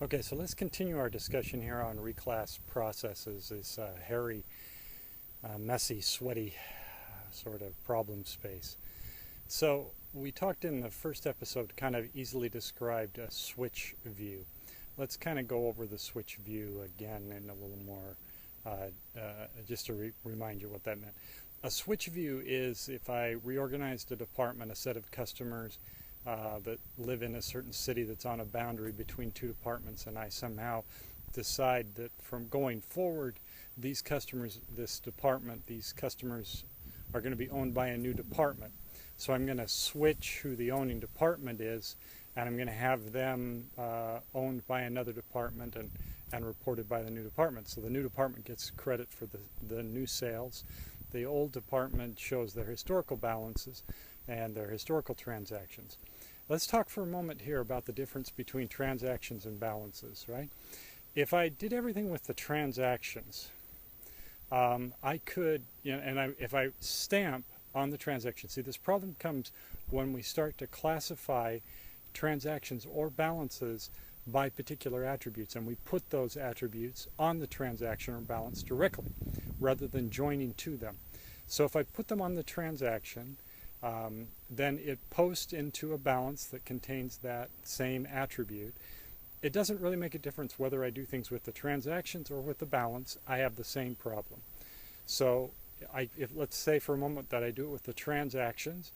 Okay, so let's continue our discussion here on reclass processes, this hairy, messy, sweaty sort of problem space. So we talked in the first episode, kind of easily described a switch view. Let's kind of go over the switch view again in a little more, just to remind you what that meant. A switch view is if I reorganized a department, a set of customers that live in a certain city that's on a boundary between two departments, and I somehow decide that from going forward, these customers, this department, these customers are going to be owned by a new department. So I'm going to switch who the owning department is, and I'm going to have them owned by another department and reported by the new department. So the new department gets credit for the new sales. The old department shows their historical balances and their historical transactions. Let's talk for a moment here about the difference between transactions and balances, right? If I did everything with the transactions, I could, if I stamp on the transaction, see, this problem comes when we start to classify transactions or balances by particular attributes, and we put those attributes on the transaction or balance directly rather than joining to them. So if I put them on the transaction, then it posts into a balance that contains that same attribute. It doesn't really make a difference whether I do things with the transactions or with the balance. I have the same problem. So let's say for a moment that I do it with the transactions.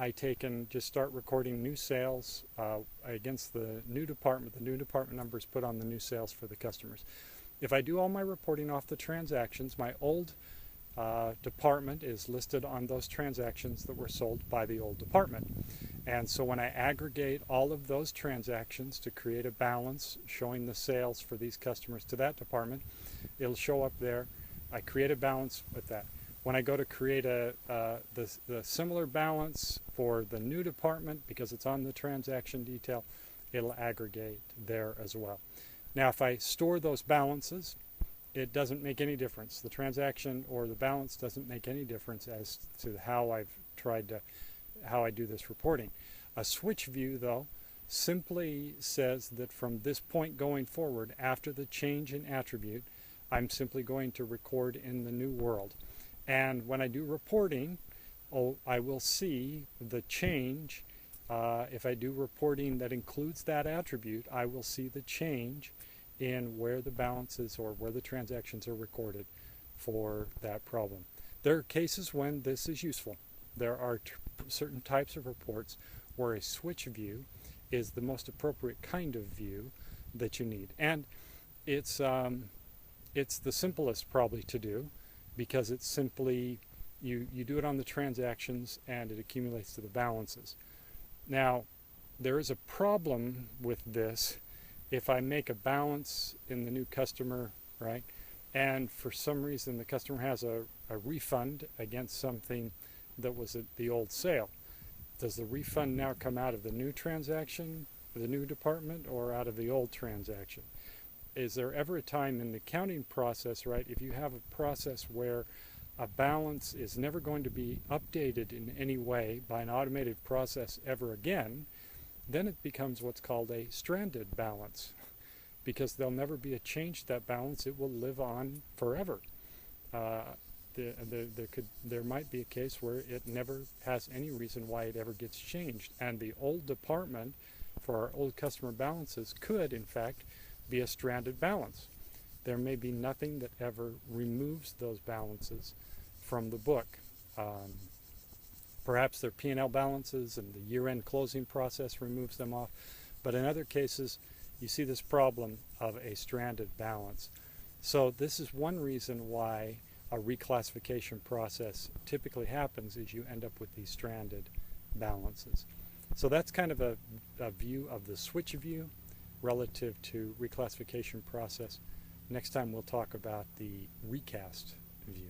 I take and just start recording new sales against the new department. The new department number is put on the new sales for the customers. If I do all my reporting off the transactions, my old department is listed on those transactions that were sold by the old department. And so when I aggregate all of those transactions to create a balance showing the sales for these customers to that department, it'll show up there. I create a balance with that. When I go to create the similar balance for the new department, because it's on the transaction detail, it'll aggregate there as well. Now if I store those balances, it doesn't make any difference. The transaction or the balance doesn't make any difference as to how I do this reporting. A switch view, though, simply says that from this point going forward, after the change in attribute, I'm simply going to record in the new world. And when I do reporting, I will see the change. If I do reporting that includes that attribute, I will see the change in where the balances or where the transactions are recorded for that problem. There are cases when this is useful. There are certain types of reports where a switch view is the most appropriate kind of view that you need. And it's the simplest probably to do, because it's simply, you do it on the transactions and it accumulates to the balances. Now, there is a problem with this. If I make a balance in the new customer, right, and for some reason the customer has a refund against something that was at the old sale, does the refund now come out of the new transaction, the new department, or out of the old transaction? Is there ever a time in the accounting process, right, if you have a process where a balance is never going to be updated in any way by an automated process ever again, then it becomes what's called a stranded balance, because there'll never be a change to that balance. It will live on forever. There might be a case where it never has any reason why it ever gets changed, and the old department for our old customer balances could, in fact, be a stranded balance. There may be nothing that ever removes those balances from the book. Perhaps they're P&L balances and the year-end closing process removes them off. But in other cases, you see this problem of a stranded balance. So this is one reason why a reclassification process typically happens, is you end up with these stranded balances. So that's kind of a view of the switch view relative to reclassification process. Next time we'll talk about the recast view.